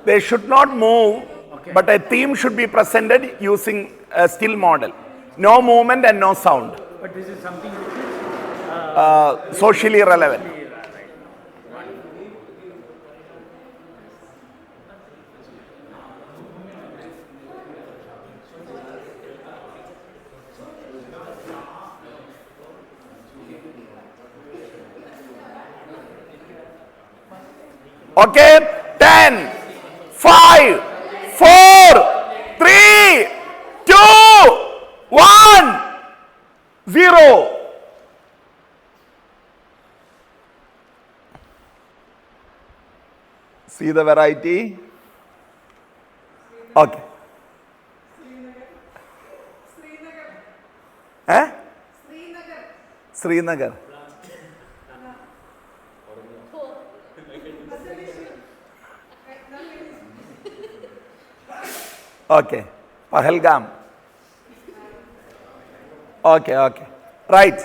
They should not move, but a theme should be presented using a still model. No movement and no sound. But this is something which is Socially relevant. Okay, 10, 5, 4, 3, 2, 1, 0. See the variety? Okay. Eh? Srinagar. Okay. Pahalgam. Okay. Right.